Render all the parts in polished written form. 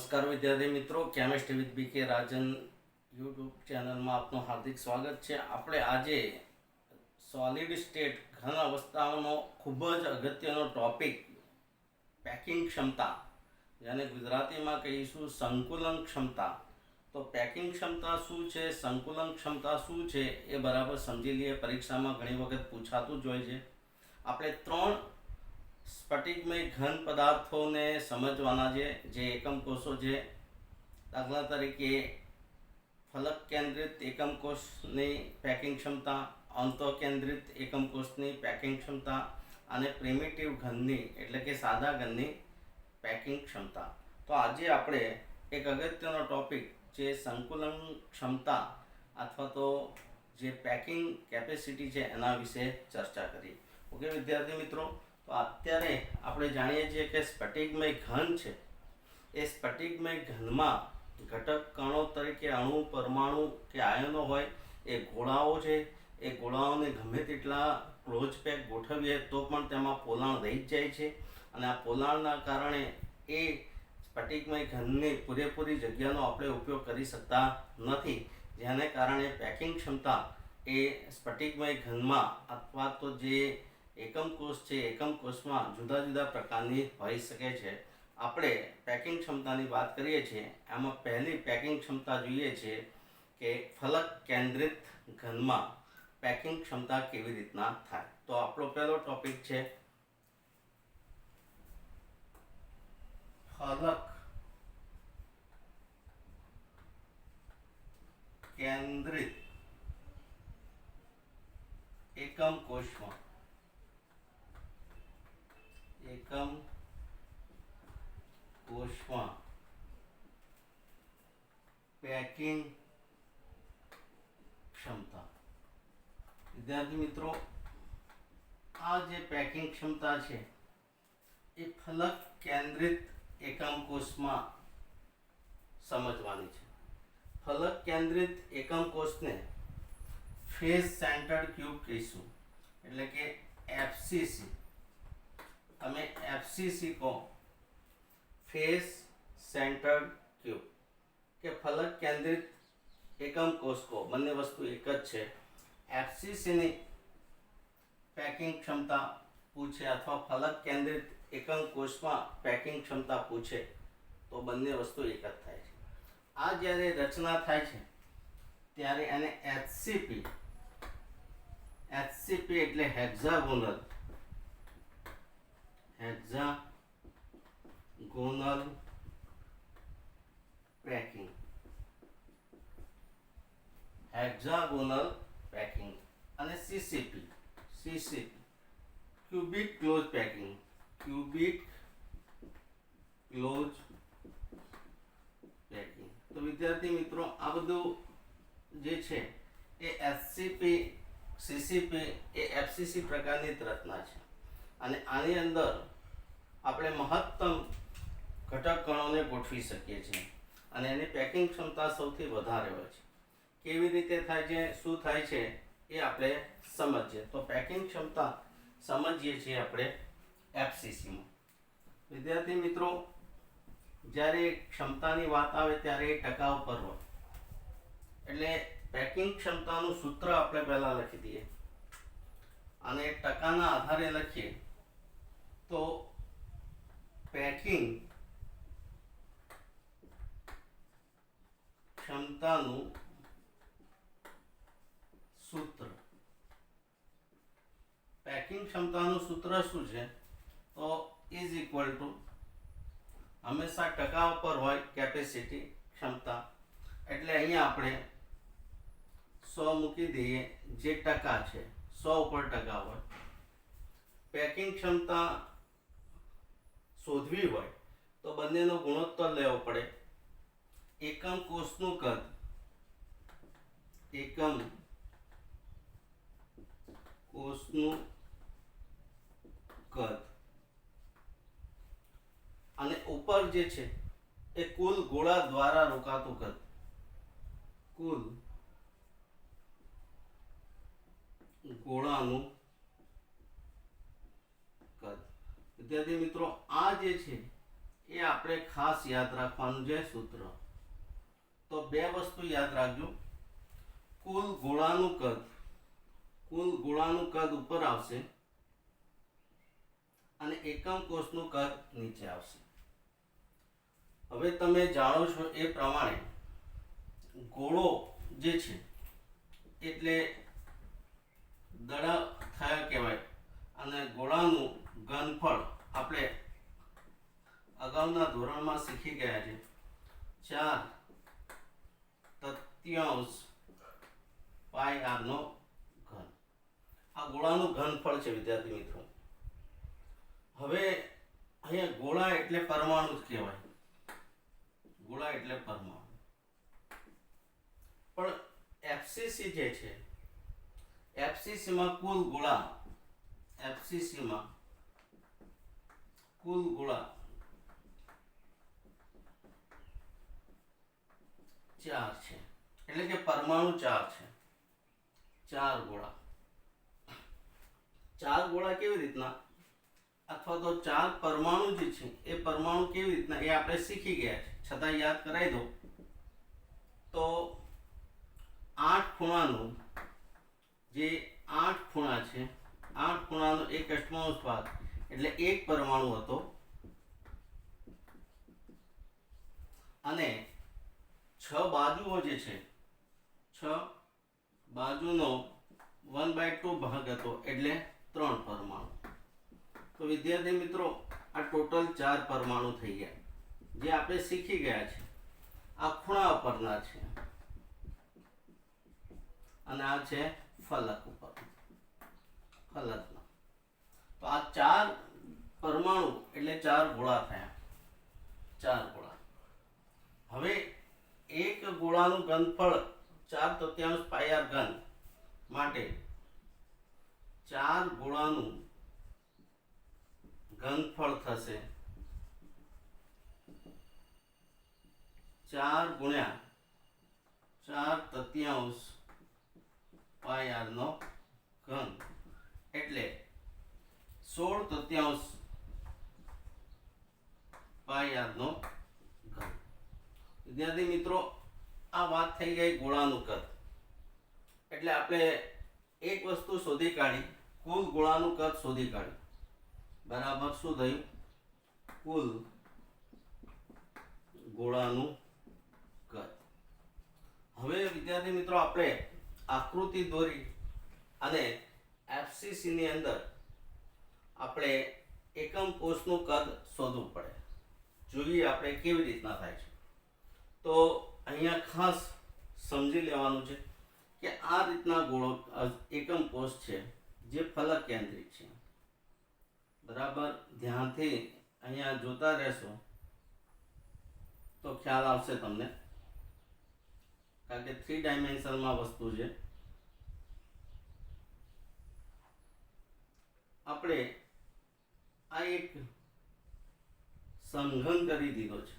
નમસ્કાર વિદ્યાર્થી મિત્રો, કેમિસ્ટ્રી વિથ બી કે રાજન યુટ્યુબ ચેનલમાં આપનું હાર્દિક સ્વાગત છે. આપણે આજે સોલિડ સ્ટેટ ઘન અવસ્થાઓનો ખૂબ જ અગત્યનો ટોપિક પેકિંગ ક્ષમતા, જેને ગુજરાતીમાં કહીશું સંકુલન ક્ષમતા. તો પેકિંગ ક્ષમતા શું છે, સંકુલન ક્ષમતા શું છે એ બરાબર સમજી લઈએ. પરીક્ષામાં ઘણી વખત પૂછાતું જ હોય છે. આપણે 3 સ્ફટિકમય ઘન પદાર્થોને સમજવાના છે, જે એકમ કોષો છે. દાખલા તરીકે ફલક કેન્દ્રિત એકમ કોષની પેકિંગ ક્ષમતા, અંતઃકેન્દ્રિત એકમ કોષની પેકિંગ ક્ષમતા અને પ્રિમિટિવ ઘનની એટલે કે સાદા ઘનની પેકિંગ ક્ષમતા. તો આજે આપણે એક અગત્યનો ટોપિક જે સંકુલન ક્ષમતા અથવા તો જે પેકિંગ કેપેસિટી છે એના વિશે ચર્ચા કરીએ. ઓકે વિદ્યાર્થી મિત્રો, તો અત્યારે આપણે જાણીએ છીએ કે સ્ફટિકમય ઘન છે એ સ્ફટિકમય ઘનમાં ઘટક કણો તરીકે અણુ, પરમાણુ કે આયનો હોય. એ ગોળાઓ છે, એ ગોળાઓને ગમે તેટલા ક્લોઝ પેક ગોઠવીએ તો પણ તેમાં પોલાણ રહી જ જાય છે. અને આ પોલાણના કારણે એ સ્ફટિકમય ઘનની પૂરેપૂરી જગ્યાનો આપણે ઉપયોગ કરી શકતા નથી, જેને કારણે પેકિંગ ક્ષમતા એ સ્ફટિકમય ઘનમાં અથવા તો જે એકમ કોષ છે, એકમ કોષમાં જુદા જુદા પ્રકારની હોઈ શકે છે. આપણે પેકિંગ ક્ષમતાની વાત કરીએ છીએ, એમાં પહેલી પેકિંગ ક્ષમતા જોઈએ છે કે ફલક કેન્દ્રિત ઘનમાં પેકિંગ ક્ષમતા કેવી રીતના થાય. તો આપણો પહેલો ટોપિક છે ફલક કેન્દ્રિત એકમ કોષમાં પેકિંગ ક્ષમતા. વિદ્યાર્થી મિત્રો, આ જે પેકિંગ ક્ષમતા છે એ ફલક કેન્દ્રિત એકમ કોષમાં સમજવાની છે. ફલક કેન્દ્રિત એકમ કોષને ફેઝ સેન્ટર્ડ ક્યુબ કહીશું, એટલે કે એફસીસી. તમે એફસીસી કહો, ફેઝ સેન્ટર્ડ ક્યુબ કે ફલક કેન્દ્રિત એકમ કોષ કહો, બંને વસ્તુ એક જ છે. એફસીસીની પેકિંગ ક્ષમતા પૂછે અથવા ફલક કેન્દ્રિત એકમ કોષમાં પેકિંગ ક્ષમતા પૂછે તો બંને વસ્તુ એક જ થાય છે. આ જ્યારે રચના થાય છે ત્યારે એને એચસીપી એટલે હેક્ઝાગોનલ પેકિંગ, અને સીસીપી ક્યુબિક ક્લોઝ પેકિંગ. તો વિદ્યાર્થી મિત્રો, આ બધું જે છે એ એચસીપી, સીસીપી એ એફસીસી પ્રકારની રચના છે. અને આની અંદર આપણે મહત્તમ ઘટક કણોને ગોઠવી શકીએ છીએ અને એની પેકિંગ ક્ષમતા સૌથી વધારે હોય છે. કેવી રીતે થાય છે, શું થાય છે એ આપણે સમજીએ. તો પેકિંગ ક્ષમતા સમજીએ છીએ આપણે એફસીસીમાં. વિદ્યાર્થી મિત્રો, જ્યારે ક્ષમતાની વાત આવે ત્યારે એ ટકા ઉપર હોય, એટલે પેકિંગ ક્ષમતાનું સૂત્ર આપણે પહેલા લખી દઈએ અને ટકાના આધારે લખીએ તો પેકિંગ ક્ષમતાનું સૂત્ર શું છે? તો ઇઝ ઇક્વલ ટુ, હંમેશા ટકા ઉપર હોય કેપેસિટી ક્ષમતા, એટલે અહીંયા આપણે 100 મૂકી દઈએ, જે ટકા છે 100 ઉપર ટકા હોય. પેકિંગ ક્ષમતા શોધવી હોય તો બંનેનો ગુણોત્તર લેવો પડે. એકમ કોષનું કદ અને ઉપર જે છે એ કુલ ગોળા દ્વારા રોકાતું કદ, ગોળાનું કદ. વિદ્યાર્થી મિત્રો, આ જે છે એ આપણે ખાસ યાદ રાખવાનું છે સૂત્ર. તો બે વસ્તુ યાદ રાખજો. કુલ ગોળાનું કદ ઉપર આવશે અને એકમ કોષનું કદ નીચે આવશે. હવે તમે જાણો છો એ પ્રમાણે ગોળો જે છે એટલે દડા થયા કહેવાય, અને ગોળાનું ઘનફળ આપણે અગાઉના ધોરણમાં શીખી ગયા છે 4/3 પાઈ r નો ઘન. આ ગોળાનું ઘનફળ છે વિદ્યાર્થી મિત્રો. હવે અહીંયા ગોળા એટલે પરમાણુ જ કહેવાય. ગોળા એટલે પરમાણુ. પણ એફસીસી જે છે, એફસીસીમાં કુલ ગોળા 4 છે. એટલે કે પરમાણુ 4 છે. 4 ગોળા. 4 ગોળા કેવી રીતના, અથવા તો 4 પરમાણુ જે છે એ પરમાણુ કેવી રીતના એ આપણે શીખી ગયા છે, છતાં યાદ કરાવી દો. તો 8 ખૂણાનું જે 8 ખૂણા છે, 8 ખૂણાનો 1/8 ભાગ એટલે એક પરમાણુ હતો, અને 6 બાજુઓ જે છે, 6 બાજુનો 1/2 ભાગ હતો એટલે 3 પરમાણુ. તો વિદ્યાર્થી મિત્રો આ ટોટલ 4 પરમાણુ થઈ ગયા જે આપણે શીખી ગયા છે. આ ખૂણા પરના છે અને આ છે ફલક ઉપર, ફલકના. તો આ 4 પરમાણુ એટલે 4 ગોળા થયા. 4 ગોળા. હવે એક ગોળાનું ઘનફળ 4/3 પાઈ r ઘન માટે 4 ગોળાનું ઘનફળ થશે 4 ગુણ્યા 4/3 પાઈ r નો ઘન એટલે 16/3 પાઈ r નો ઘન. વિદ્યાર્થી મિત્રો આ વાત થઈ ગઈ ગોળાનું કદ. એટલે આપણે એક વસ્તુ શોધી કાઢી, કુલ ગોળાનું કદ શોધી કાઢ્યું. બરાબર શું થયું? કુલ ગોળાનું કદ. હવે વિદ્યાર્થી મિત્રો આપણે આકૃતિ દોરી અને એફસીસી ની અંદર આપણે એકમ કોષનું કદ શોધવું પડે. જોઈએ આપણે કેવી રીતના થાય છે. તો અહીંયા ખાસ સમજી લેવાનું છે કે આ રીતના ગોળો એકમ કોષ છે જે ફલક કેન્દ્રિત છે. બરાબર ધ્યાનથી અહીંયા જોતા રહેશો તો ખ્યાલ આવશે તમને, કારણ કે 3 ડાયમેન્શનમાં વસ્તુ છે. આપણે આ એક સમઘન કરી દીધો છે.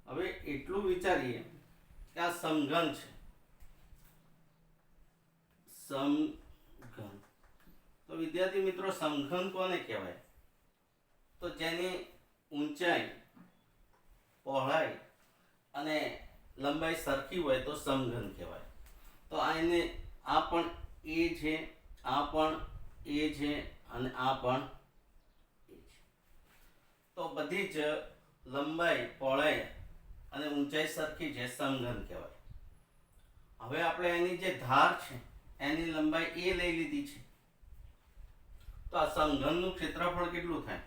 હવે એટલું વિચારીએ કે આ સમઘન છે, સમઘન. તો વિદ્યાર્થી મિત્રો સમઘન કોને કહેવાય? તો જેની ઊંચાઈ, પહોળાઈ અને લંબાઈ સરખી હોય તો સમઘન કહેવાય. તો આ પણ એ છે, આ પણ એ છે અને આ પણ એ છે. તો બધી જ લંબાઈ, પહોળાઈ અને ઊંચાઈ સરખી છે, સમઘન કહેવાય. હવે આપણે એની જે ધાર છે એની લંબાઈ એ લઈ લીધી છે. તો આ સમઘનનું ક્ષેત્રફળ કેટલું થાય?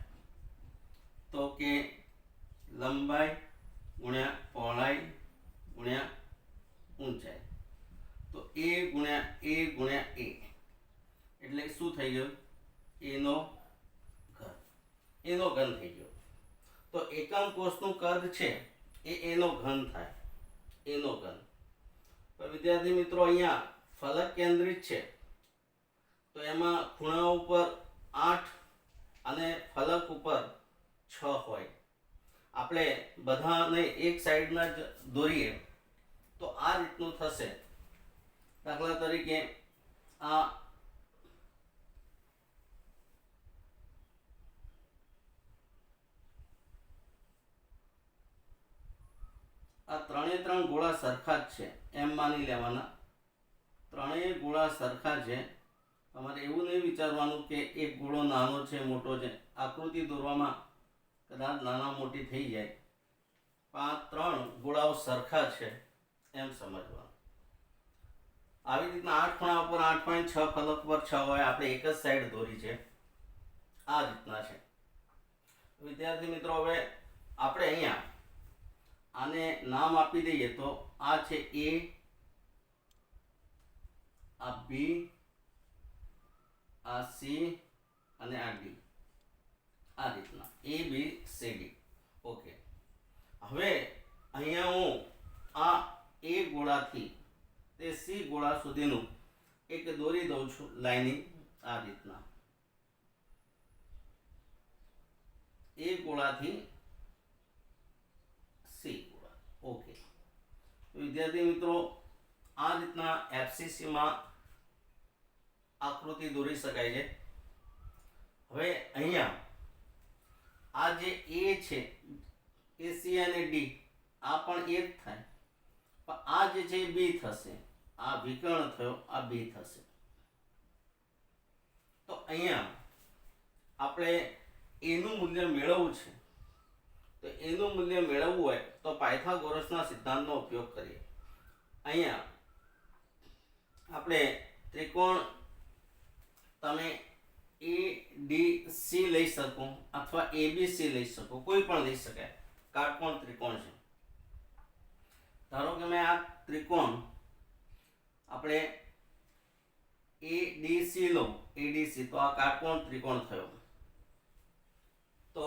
તો કે લંબાઈ ગુણ્યા પહોળાઈ ગુણ્યા ઊંચાઈ. તો a ગુણ્યા a ગુણ્યા a એટલે શું થઈ ગયું? એનો ઘન. એનો ઘન થઈ ગયો. તો એકમ કોષનું કદ છે એ એનો ઘન થાય. એનો ઘન. તો વિદ્યાર્થી મિત્રો અહીંયા ફલક કેન્દ્રિત છે તો એમાં ખૂણા ઉપર 8 અને ફલક ઉપર 6 હોય. આપણે બધાને એક સાઈડના જ દોરીએ તો આ રીતનું થશે. દાખલા તરીકે આ આ ત્રણ ગોળા સરખા જ છે એમ માની લેવાના. ત્રણેય ગોળા સરખા છે. તમારે એવું નહીં વિચારવાનું કે એક ગોળો નાનો છે મોટો છે. આકૃતિ દોરવામાં કદાચ નાના મોટી થઈ જાય, પણ આ ત્રણ ગોળાઓ સરખા છે એમ સમજવાનું. આવી રીતના 8 ખૂણા ઉપર 8.6 ફલક પર 6 હોય, આપણે એક જ સાઈડ દોરી છે. આ રીતના છે. વિદ્યાર્થી મિત્રો, હવે આપણે અહીંયા આને નામ આપી દઈએ તો આ છે એ, આ બી, આ સી અને આ ડી. આ રીતના એ બી સી ડી. ઓકે, હવે અહીંયા હું આ એ ગોળાથી તે સી ગોળા સુધીનું એક દોરી દઉં છું લાઈનિંગ. આ રીતના એ ગોળાથી સી ગોળા. ઓકે, વિદ્યાર્થી મિત્રો, આ રીતના એફસીસીમાં આકૃતિ દોરી શકાય છે. હવે અહીંયા આ જે એ છે એ સી અને ડી, આ પણ એ જ થાય, પણ આ જે છે એ બી થશે. આ વિકર્ણ થયો, આ બી થશે. તો અહીંયા આપણે એનું મૂલ્ય મેળવવું છે. તો એનું મૂલ્ય મેળવવું હોય તો પાયથાગોરસના સિદ્ધાંતનો ઉપયોગ કરીએ. અહીંયા આપણે ત્રિકોણ તમે એ ડી સી લઈ શકો અથવા એ બી સી લઈ શકો, કોઈ પણ લઈ શકાય. કાટકોણ ત્રિકોણ છે. ધારો કે મેં આ ત્રિકોણ આપણે એડીસી લો, એડીસી, તો આ કાટકોણ ત્રિકોણ થયો. તો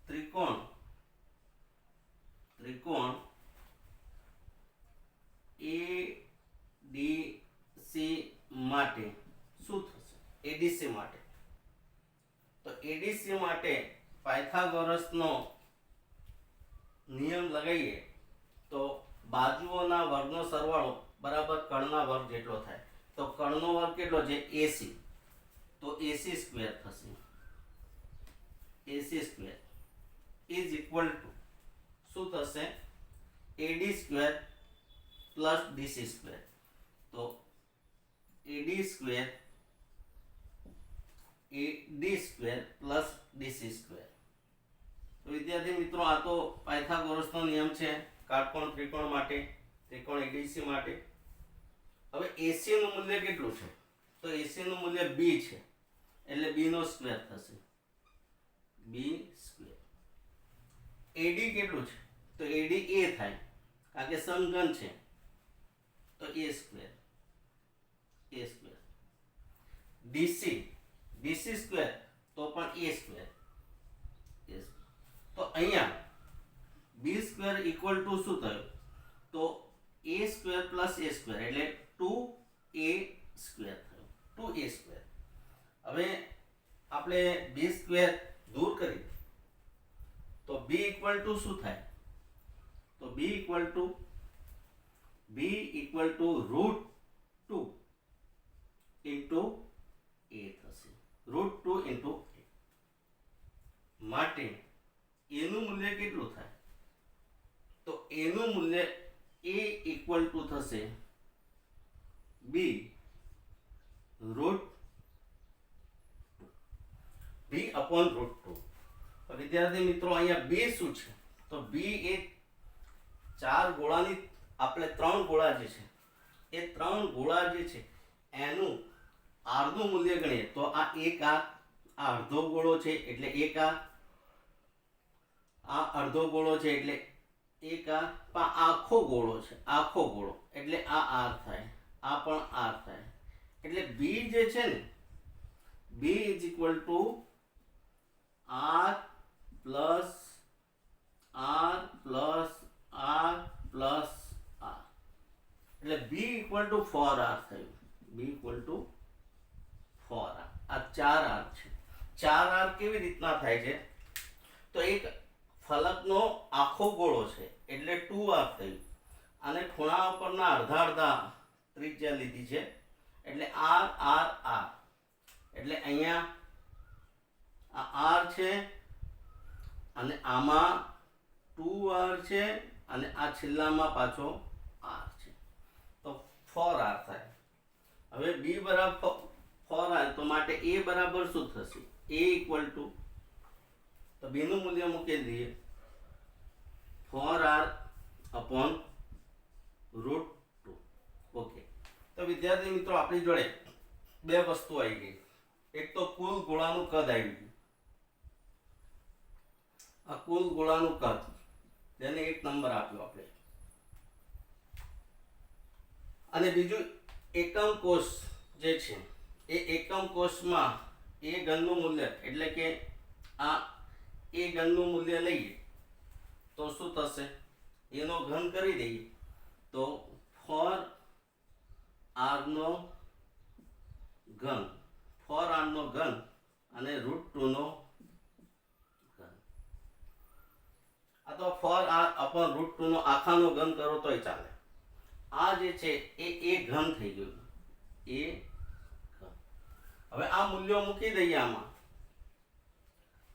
ત્રિકોણ એડીસી માટે શું થશે? એડીસી માટે, તો એડીસી માટે પાયથાગોરસનો નિયમ લગાવીએ તો બાજુઓના વર્ગનો સરવાળો બરાબર કણના વર્ગ જેટલો થાય. તો કણનો વર્ગ કેટલો છે? એસી. તો એસી સ્ક્વેર થશે. એસી સ્ક્વેર ઇઝ ઇક્વલ ટુ શું થશે? એડી સ્ક્વેર પ્લસ ડીસી સ્ક્વેર. તો એડી સ્ક્વેર પ્લસ ડીસી સ્ક્વેર. તો વિદ્યાર્થી મિત્રો, આ તો પાયથાગોરસનો નિયમ છે કાટકોણ ત્રિકોણ માટે, ત્રિકોણ એડીસી માટે. હવે એસી નું મૂલ્ય કેટલું છે? તો એસી નું મૂલ્ય બી છે, એટલે બી નો સ્ક્વેર થશે. બી સ્ક્વેર. એડી કેટલું છે? તો એડી એ થાય, કારણ કે સમઘન છે. તો એ સ્ક્વેર. ડીસી સ્ક્વેર તો પણ એ સ્ક્વેર. તો અહીંયા બી સ્ક્વેર ઇક્વલ ટુ શું થયું? તો એ સ્ક્વેર પ્લસ એ સ્ક્વેર, એટલે 2a સ્ક્વેર થયું. 2a square. હવે આપણે બી સ્ક્વેર દૂર કરી તો બી ઇક્વલ ટુ શું થાય? તો બી ઇક્વલ ટુ √2 ઇન્ટુ એ થશે. √2 ઇન્ટુ એ માટે એનું મૂલ્ય કેટલું થાય? તો એનું મૂલ્ય એ ઇક્વલ ટુ થશે બી √2. વિદ્યાર્થી મિત્રો, અહીંયા બી શું છે? તો બી એ ચાર ગોળાની, આપણે ત્રણ ગોળા જે છે એ ત્રણ ગોળા જે છે એનું આરનું મૂલ્ય ગણીએ તો આ એક, આ અડધો ગોળો છે એટલે એક, આ અડધો ગોળો છે એટલે એક, આ આખો ગોળો છે, આખો ગોળો એટલે આ આર થાય, આ પણ આર થાય. એટલે બી જે છે ને, b is equal to r plus r plus r plus r. એટલે બી ઇક્વલ ટુ 4r થયું. B equal to 4r. આ 4r છે. 4r કેવી રીતના થાય છે? તો એક ફલકનો આખો ગોળો છે એટલે 2r થયું, અને ખૂણા ઉપરના અડધા અડધા ત્રિજ્યા લીધી છે એટલે r r r. એટલે અહીંયા આ r છે અને આમાં 2r છે અને આ છેલ્લામાં પાછો આર છે, તો 4r થાય. હવે બી બરાબર 4r, તો માટે એ બરાબર શું થશે? એ ઇક્વલ ટુ, તો બી નું મૂલ્ય મૂકી દઈએ 4r અપોન √2. ઓકે, તો વિદ્યાર્થી મિત્રો આપણી જોડે બે વસ્તુ આવી ગઈ. એક તો કુલ ગોળાનું કદ આવી ગયું. આ કુલ ગોળાનું કદ, જેને એક નંબર આપ્યો આપણે, અને બીજું એકમ કોષ જે છે એ એકમ કોષમાં એ ઘનનું મૂલ્ય, એટલે કે આ એ ઘનનું મૂલ્ય લઈએ તો શું થશે? એનો ઘન કરી દઈએ તો 4r નો ઘન, 4r નો ઘન અને √2 નો ઘન. આ તો 4r અપોન √2 નો આખાનો ઘન કરો તોય ચાલે. આ જે છે એ ઘન થઈ ગયું, એ ઘન. હવે આ મૂલ્યો મૂકી દઈએ આમાં,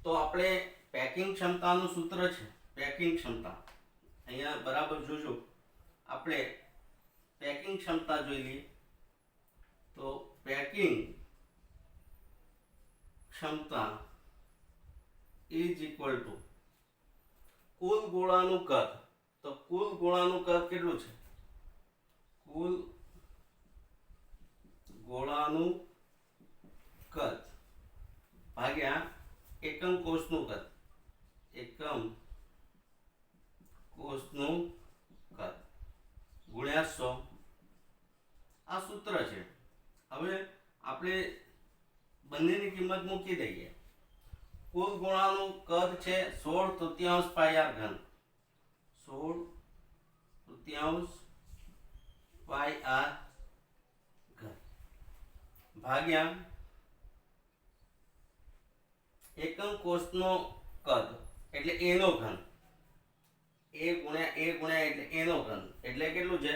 તો આપણે પેકિંગ ક્ષમતાનું સૂત્ર છે, પેકિંગ ક્ષમતા અહીંયા બરાબર જોજો. આપણે પેકિંગ ક્ષમતા જોઈ લઈએ તો પેકિંગ ક્ષમતા ઇઝ ઇક્વલ ટુ કુલ ગોળાનું કદ. તો કુલ ગોળાનું કદ કેટલું છે? કુલ ગોળાનું કદ ભાગ્યા એકમ કોષનું કદ, એકમ કોષનું કદ ગુણ્યા 100. આ સૂત્ર છે. હવે આપણે બંનેની કિંમત મૂકી દઈએ. કુલ ગોળાનું કદ છે 16/3 પાઈ r ઘન, 16/3 પાઈ r ઘન ભાગ્યા એકમ કોષનો કદ એટલે a નો ઘન, a ગુણ્યા એટલે a નો ઘન, એટલે કેટલું છે?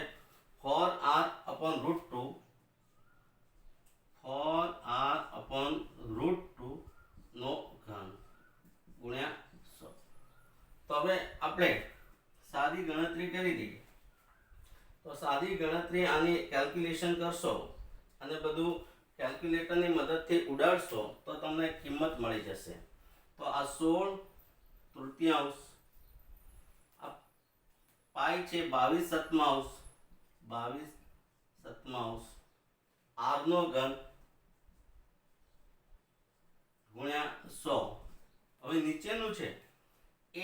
4r અપોન √2, 4r અપોન √2 નો ઘન ગુણ્યા 100. તો હવે આપણે સાદી ગણતરી કરી દઈએ. તો સાદી ગણતરી આની કેલ્ક્યુલેશન કરશો અને બધું કેલ્ક્યુલેટરની મદદથી ઉડાડશો તો તમને કિંમત મળી જશે. તો આ 16/3, આ પાઈ છે 22/7, 22/7 r નો ઘન ગુણ્યા 100. હવે નીચેનું છે એ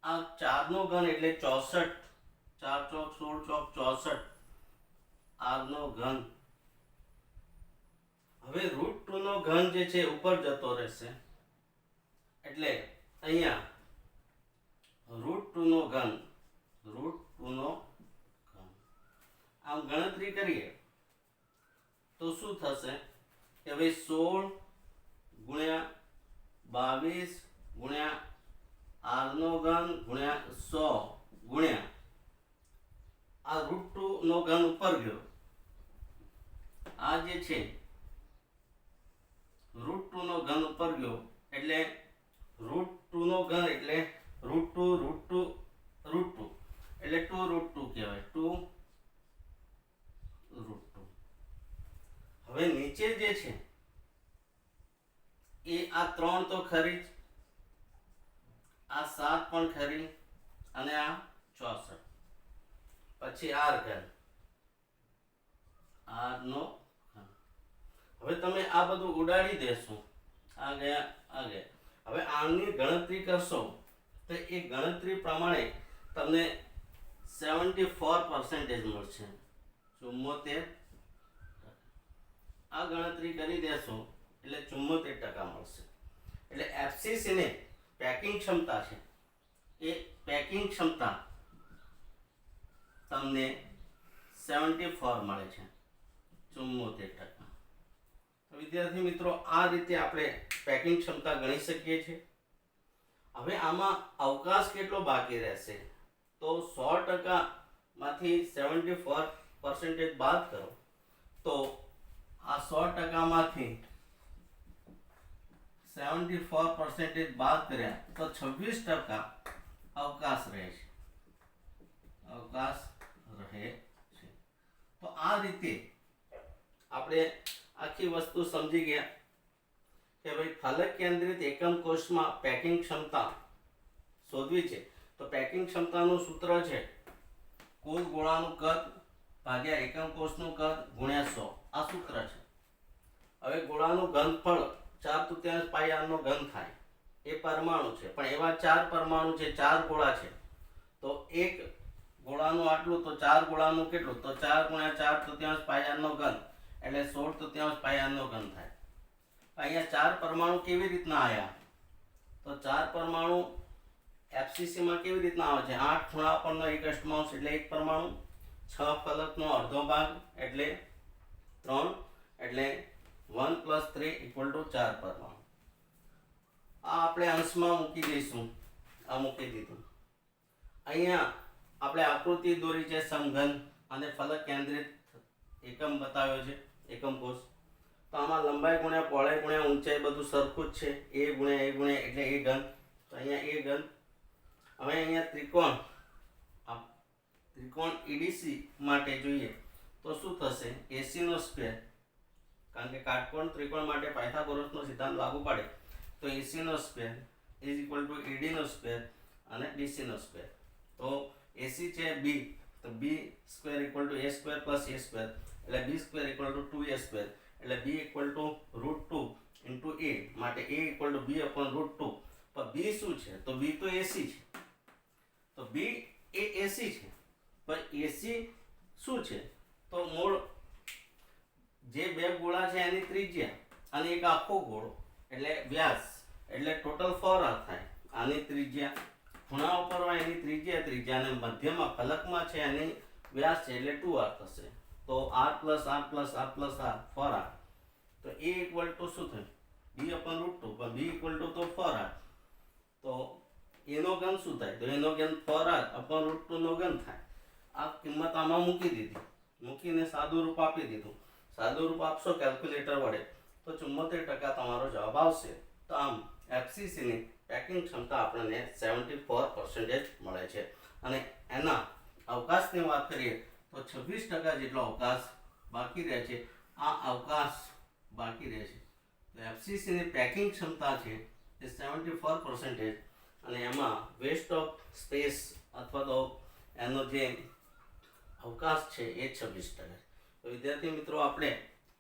આ 4 નો ઘન એટલે 64, 4 ચોક 16 ચોક 64 r નો ઘન. હવે √2 નો ઘન જે છે ઉપર જતો રહેશે, એટલે અહીંયા √2 નો ઘન, √2 નો ઘન. આમ ગણતરી કરીએ તો શું થશે કે ભાઈ 16 ગુણ્યા 22 ગુણ્યા r નો ઘન ગુણ્યા 100 ગુણ્યા આ √2 નો ઘન ઉપર ગયો. આ જે છે √2 નો ઘન ઉપર ગયો એટલે √2 નો ઘન એટલે √2 એટલે 2√2 કહેવાય, 2√2. હવે નીચે જે છે એ આ 3 તો ખરી જ, આ 7 પણ ખરી અને આ 64, પછી r ઘન, r નો ઘન. હવે તમે આ બધું ઉડાડી દેશો, આ ગયા. હવે આની ગણતરી કરશો તો એ ગણતરી પ્રમાણે તમને 74% મળશે, 74. આ ગણતરી કરી દેશો એટલે 74% મળશે. એટલે એફસીસી ને પેકિંગ ક્ષમતા છે, એ પેકિંગ ક્ષમતા તમને 74 મળે છે, 74%. તો વિદ્યાર્થી મિત્રો આ રીતે આપણે પેકિંગ ક્ષમતા ગણી શકીએ છીએ. હવે આમાં અવકાશ કેટલો બાકી રહેશે? તો 100% માંથી 74% બાદ કરો તો આ 100% માંથી 74% બાદ કર્યા તો 26% અવકાશ રહે છે, અવકાશ રહે છે. તો આ રીતે આપણે આખી વસ્તુ સમજી ગયા કે ભાઈ ફલક કેન્દ્રિત એકમ કોષમાં પેકિંગ ક્ષમતા શોધવી છે. તો પેકિંગ ક્ષમતાનું સૂત્ર છે કુલ ગોળાનું કદ ભાગ્યા એકમ કોષનું કદ ગુણ્યા 100. આ સૂત્ર છે. હવે ગોળાનું ઘનફળ 4/3 પાઈ r નો ઘન થાય. એ પરમાણુ છે, પણ એવા 4 પરમાણુ છે, 4 ગોળા છે. તો એક ગોળાનું આટલું, તો 4 ગોળાનું કેટલું? તો 4 × 4/3 પાઈ r નો ઘન એટલે 16/3 પાઈ r નો ઘન થાય. અહીંયા 4 પરમાણુ કેવી રીતના આવ્યા? તો 4 પરમાણુ FCC માં કેવી રીતના આવે છે? 8 ખૂણા પરનો 1 અષ્ટમાંશ એટલે 1 પરમાણુ, 6 ફલકનો અડધો ભાગ એટલે 3, એટલે 1 + 3 = 4 પરમાણુ. આ આપણે અંશમાં મૂકી દઈશું. આ મૂકી દીધું. અહીંયા આપણે આકૃતિ દોરી છે સમઘન અને ફલક કેન્દ્રિત એકમ બતાવ્યો છે, એકમ કોષ. તો આમાં લંબાઈ ગુણ્યા પહોળાઈ ગુણ્યા ઊંચાઈ બધું સરખું જ છે. a ગુણ્યા a ગુણ્યા એટલે a ઘન. તો અહીંયા a ઘન. હવે અહીંયા ત્રિકોણ EDC માટે જોઈએ તો શું થશે? AC નો સ્ક્વેર, કારણ કે કાટકોણ ત્રિકોણ માટે પાયથાગોરસનો સિદ્ધાંત લાગુ પડે. તો AC નો સ્ક્વેર = AD નો સ્ક્વેર અને DC નો સ્ક્વેર. તો AC છે b, તો b² = a² + a² એટલે b² = 2a², એટલે b = √2 * a માટે a = b/√2. તો b શું છે? તો b તો AC છે. તો b એ AC છે. પણ AC શું છે? તો મૂળ જે બે ગોળા છે એની ત્રિજ્યા અને એક આખો ગોળો એટલે વ્યાસ, એટલે ટોટલ 4r થાય. આની ત્રિજ્યા ખૂણા ઉપર હોય એની ત્રિજ્યા અને મધ્યમાં ફલકમાં છે એની વ્યાસ છે એટલે 2r થશે. તો r + r + r + r 4r. તો a = શું થયું? b/√2, પણ b = તો 4r. તો એનો ઘન શું થાય? તો એનો ઘન 4r/√2 નો ઘન થાય. આ કિંમત આમાં મૂકી દીધી, મૂકીને સાદું રૂપ આપી દીધું. સાદું રૂપ આપશો કેલ્ક્યુલેટર વડે તો 74% તમારો જવાબ આવશે. તો આમ FCC ની પેકિંગ ક્ષમતા આપણને 74% મળે છે. અને એના અવકાશની વાત કરીએ તો 26% જેટલો અવકાશ બાકી રહે છે. આ અવકાશ બાકી રહે છે. તો FCC ની પેકિંગ ક્ષમતા છે એ 74%, અને એમાં વેસ્ટ ઓફ સ્પેસ અથવા તો એનો જે અવકાશ છે એ 26%. તો વિદ્યાર્થી મિત્રો, આપણે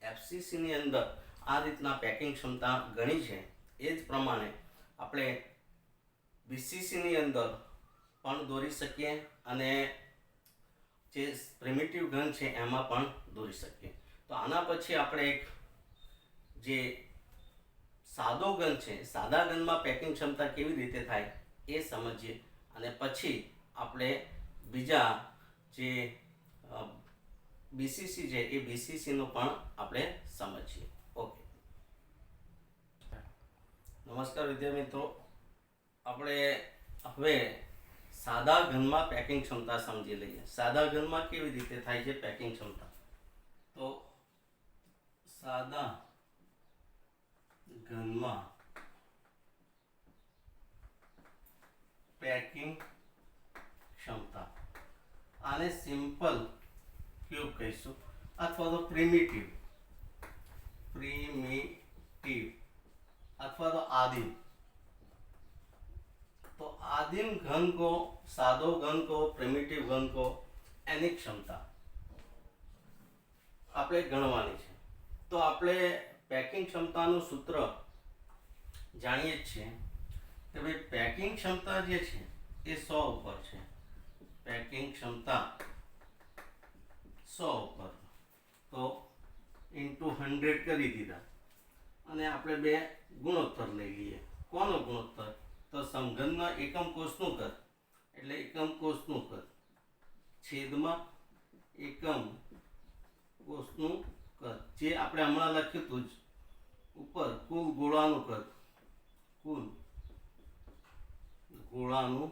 FCC ની અંદર આ રીતના પેકિંગ ક્ષમતા ગણી છે. એ જ પ્રમાણે આપણે BCC ની અંદર પણ દોરી શકીએ અને જે પ્રિમિટિવ ઘન છે એમાં પણ દોરી શકીએ. તો આના પછી આપણે એક જે સાદો ઘન છે, સાદા ઘનમાં પેકિંગ ક્ષમતા કેવી રીતે થાય એ સમજીએ, અને પછી આપણે બીજા જે BCC છે એ BCC નું પણ આપણે સમજીએ. ઓકે, નમસ્કાર વિદ્યાર્થી મિત્રો. આપણે હવે સાદા ઘનમાં પેકિંગ ક્ષમતા સમજી લઈએ. સાદા ઘનમાં કેવી રીતે થાય છે પેકિંગ ક્ષમતા? તો સાદા ઘનમાં પેકિંગ ક્ષમતા, આને સિમ્પલ ક્યુબ કહીશું અથવા તો પ્રિમિટિવ અથવા તો आदिम. तो आदिम घन को, सादो घन को, प्रिमिटिव घन को, एनी क्षमता આપણે ગણવાની છે. તો આપણે પેકિંગ ક્ષમતાનું સૂત્ર જાણીએ જ છીએ કે ભાઈ પેકિંગ ક્ષમતા જે છે એ 100 ઉપર છે. પેકિંગ ક્ષમતા 100 ઉપર, તો ×100 કરી દીધા, અને આપણે બે ગુણોત્તર લઈ લઈએ. કોનો ગુણોત્તર? તો સમઘનના એકમ કોષનું કદ એટલે એકમ કોષનું કદ છેદમાં એકમ કોષનું કદ, જે આપણે હમણાં લખ્યું હતું જ ઉપર, કુલ ગોળાનું કદ, કુલ ગોળાનું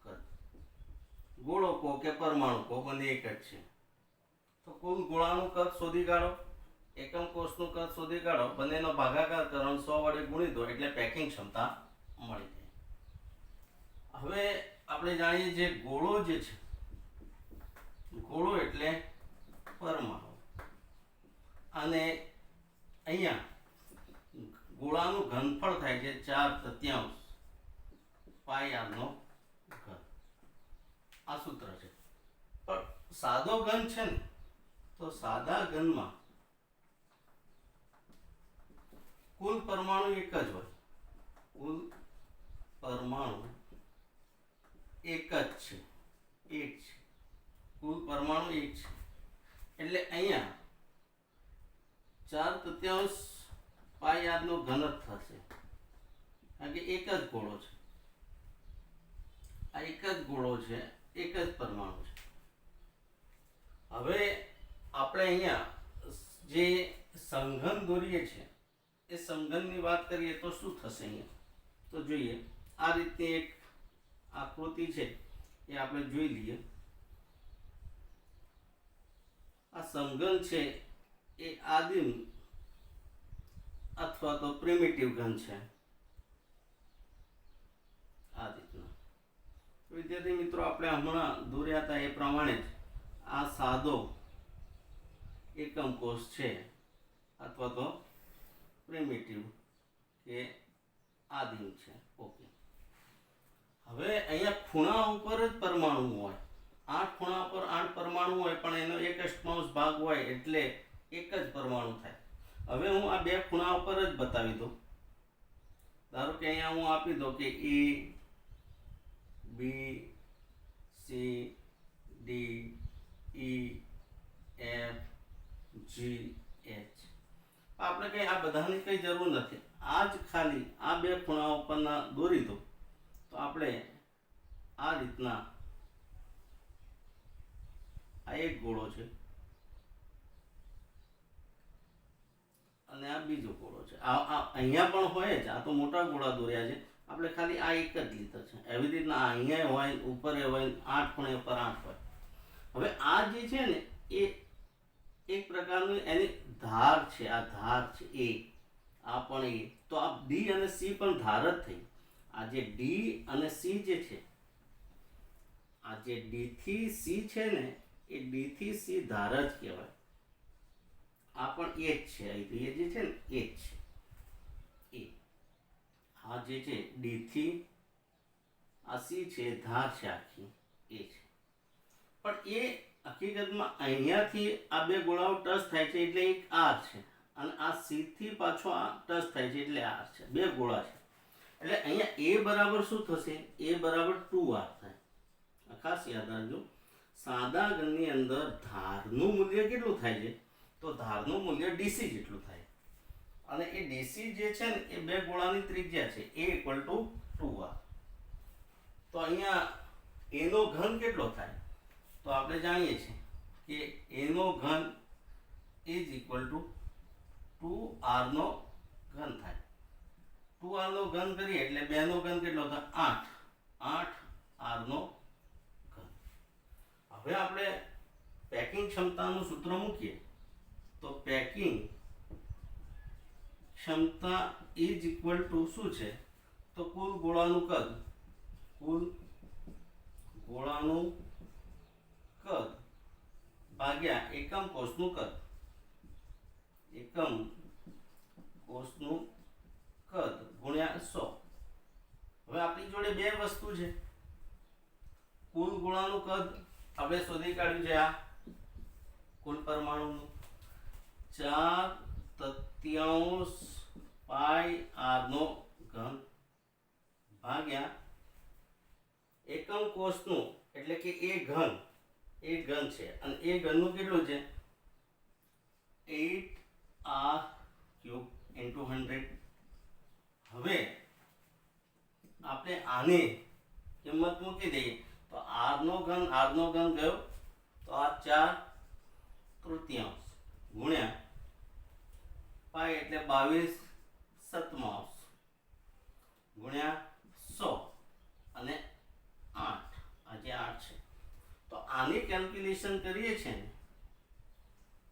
કદ. ગોળો કહો કે પરમાણુ કહો, બંને એક જ છે. તો કુલ ગોળાનું કદ શોધી કાઢો, એકમ કોષનું કદ શોધી કાઢો, બંનેનો ભાગાકાર કરો, 100 વડે ગુણી દો એટલે પેકિંગ ક્ષમતા મળી જાય. હવે આપણે જાણીએ છીએ ગોળો જે છે, ગોળો એટલે પરમાણુ, અને અહીંયા ગોળાનું ઘનફળ થાય છે 4/3 પાઈ આરનો ઘન. આ સૂત્ર છે. પણ સાદો ઘન છે ને, તો સાદા ઘનમાં કુલ પરમાણુ એક જ હોય, કુલ પરમાણુ એક જ છે, એક છે, કુલ પરમાણુ એક છે. એટલે અહીંયા 4/3 પાઈ આરનો ઘન જ થશે, કારણ કે એક જ ગોળો છે, આ એક જ ગોળો છે, એક જ પરમાણુ છે. હવે આપણે અહીંયા જે સંઘન દોરીએ છીએ એ સંઘનની વાત કરીએ તો શું થશે અહીંયા, તો જોઈએ. આ રીતની એક આકૃતિ છે એ આપણે જોઈ લઈએ. આ સંઘન છે એ આદિમ અથવા તો પ્રિમિટિવ ઘન છે. આ રીતના વિદ્યાર્થી મિત્રો આપણે હમણાં દોર્યા હતા એ પ્રમાણે જ આ સાદો એકમ કોષ છે અથવા તો પ્રિમિટિવ કે આદિમ છે. ઓકે, હવે અહીંયા ખૂણા ઉપર જ પરમાણુ હોય, 8 ખૂણા પર 8 પરમાણુ હોય, પણ એનો 1/8 ભાગ હોય એટલે એક જ પરમાણુ થાય. હવે હું આ બે ખૂણા ઉપર જ બતાવી દઉં. ધારો કે અહીંયા હું આપી દઉં કે A B C D E F G H. આપણે કઈ આ બધાની કઈ જરૂર નથી, આ જ ખાલી આ બે ખૂણા ઉપરના દોરી દો તો આપણે આ રીતના, આ એક ગોળો છે અને આ બીજો ગોળો છે. આ અહીંયા પણ હોય જ, આ તો મોટા ગોળા દોર્યા છે, આપણે ખાલી આ એક જ લીધો છે. એવી રીતના અહીંયા હોય, ઉપર હોય, 8 ખૂણે પર 8 હોય. હવે આ જે છે ને એ એક પ્રકારનું એની ધાર છે, આ ધાર છે એ, આ પણ એ, તો આ ડી અને સી પણ ધાર જ થઈ. આ જે ડી અને સી જે છે, આ જે ડી થી સી છે ને એ ડી થી સી ધાર જ કહેવાય. આ પણ એ જ છે, એ જે છે ને એ જ છે એ. આ જે છે ડી થી આ સી છે ધાર છે આખી એ છે. પણ એ હકીકતમાં અહીંયાથી આ બે ગોળાઓ ટચ થાય છે એટલે એક આર છે, અને આ સી થી પાછો આ ટચ થાય છે એટલે આર છે, બે ગોળા છે. એટલે અહીંયા એ બરાબર શું થશે, એ બરાબર 2r થાય. ખાસ યાદ રાખજો, સાદા ઘનની અંદર ધારનું મૂલ્ય કેટલું થાય છે, તો ધારનું મૂલ્ય ડીસી જેટલું થાય, અને એ ડીસી જે છે ને એ બે ગોળાની ત્રિજ્યા છે, એ = 2r. તો અહીંયા એનો ઘન કેટલો થાય, તો આપણે જાણીએ છીએ કે એનો ઘન = 2r નો ઘન થાય. 2r નો ઘન કરીએ એટલે 2 નો ઘન કેટલો થાય, 8 r નો ઘન. હવે આપણે પેકિંગ ક્ષમતાનું સૂત્ર મૂકીએ તો પેકિંગ ક્ષમતા = શું છે, તો કુલ ગોળાનું કદ, કુલ ગોળાનું કદ ભાગ્યા એકમ કોષનું કદ, એકમ કોષનું કદ ગુણ્યા 100. હવે આપણી જોડે બે વસ્તુ છે, કુલ ગોળાનું કદ આપણે શોધી કાઢ્યું છે, આ કુલ પરમાણુનું 4/3 પાઈ r નો ઘન ભાગ્યા એકમ કોષનું એટલે કે એ ઘન છે, અને એ ઘનનું કેટલું છે 8r³ × 100. હવે આપણે આને કિંમત મૂકી દઈએ તો r નો ઘન ગયો તો આ 4/3 ગુણ્યા પાઈ એટલે 22/7 ગુણ્યા 100 અને 8, આ જે 8 છે. તો આની કેલ્ક્યુલેશન કરીએ છીએ ને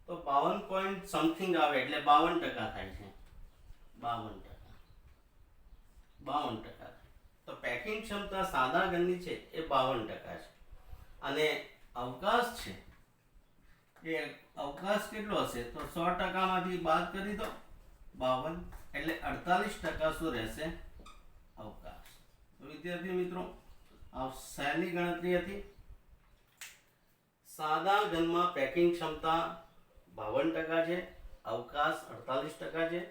તો 52 પોઈન્ટ સમથિંગ આવે, એટલે 52% થાય છે, 52% થાય. તો પેકિંગ ક્ષમતા સાદા ઘનની છે એ 52% છે અને અવકાશ છે એ અવકાશ કેટલો હશે તો 100%માંથી બાદ કરી દો 52 એટલે 48% શું રહેશે અવકાશ. તો વિદ્યાર્થી મિત્રો આ શેની ગણતરી હતી? સાદા ઘનમાં પેકિંગ ક્ષમતા 52% છે, અવકાશ 48% છે.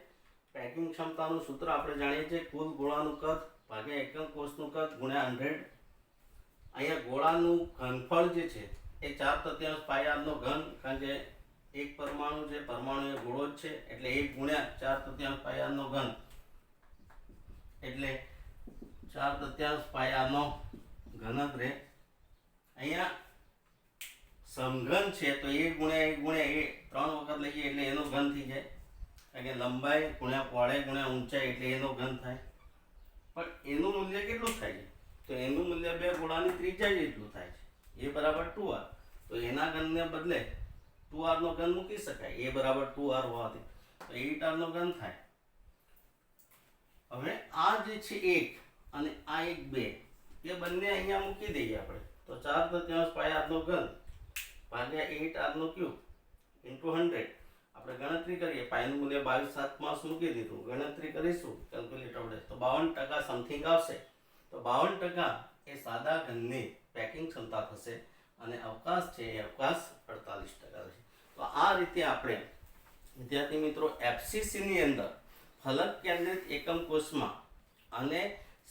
પેકિંગ ક્ષમતાનું સૂત્ર આપણે જાણીએ છીએ કુલ ગોળાનું કદ ભાગ્યા એકમ કોષનું કદ ગુણ્યા 100. અહીંયા ગોળાનું ઘનફળ જે છે એ 4/3 પાયાનો ઘન, કારણ કે એક પરમાણુ છે, પરમાણુ એ ગોળો જ છે એટલે 1 ગુણ્યા 4/3 પાયાનો ઘન એટલે 4/3 પાયાનો ઘન જ રહે. અહીંયા સમઘન છે તો 1 ગુણ્યા 1 ગુણ્યા 3 વખત લઈએ એટલે એનો ઘન થઈ જાય, કારણ કે લંબાઈ ગુણ્યા પહોળાઈ ગુણ્યા ઊંચાઈ એટલે એનો ઘન થાય. પણ એનું મૂલ્ય કેટલું થાય છે તો એનું મૂલ્ય 2 ગોળાની ત્રિજ્યા જેટલું થાય છે. એ બરાબર 2r, તો એના ઘનને બદલે 2r નો ઘન મૂકી શકાય. એ બરાબર 2r હોવાથી તો 8r નો ઘન થાય. હવે આ જે છે 1 અને આ 1 2 એ બંને અહીંયા મૂકી દઈએ આપણે તો 4/3 પાયાનો ઘન ભાગ્યા 8r નો ક્યુબ ઇન્ટુ 100. આપણે ગણતરી કરીએ, પાયનું મૂલ્ય 22/7 મૂકી દીધું, ગણતરી કરીશું કેલ્ક્યુલેટર વડે તો 52% સમથિંગ આવશે. તો 52% એ સાદા ઘનની પેકિંગ ક્ષમતા થશે અને અવકાશ છે એ અવકાશ 48% છે. તો આ રીતે આપણે વિદ્યાર્થી મિત્રો એફસીસીની અંદર ફલક કેન્દ્રિત એકમ કોષમાં અને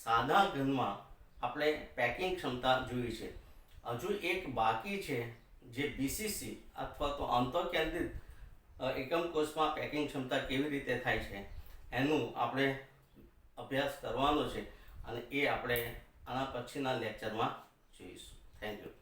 સાદા ઘનમાં આપણે પેકિંગ ક્ષમતા જોઈ છે. હજુ એક બાકી છે જે બીસીસી અથવા તો અંતઃકેન્દ્રિત એકમ કોષમાં પેકિંગ ક્ષમતા કેવી રીતે થાય છે એનું આપણે અભ્યાસ કરવાનો છે અને એ આપણે આના પછીના લેક્ચરમાં જોઈશું. Thank you.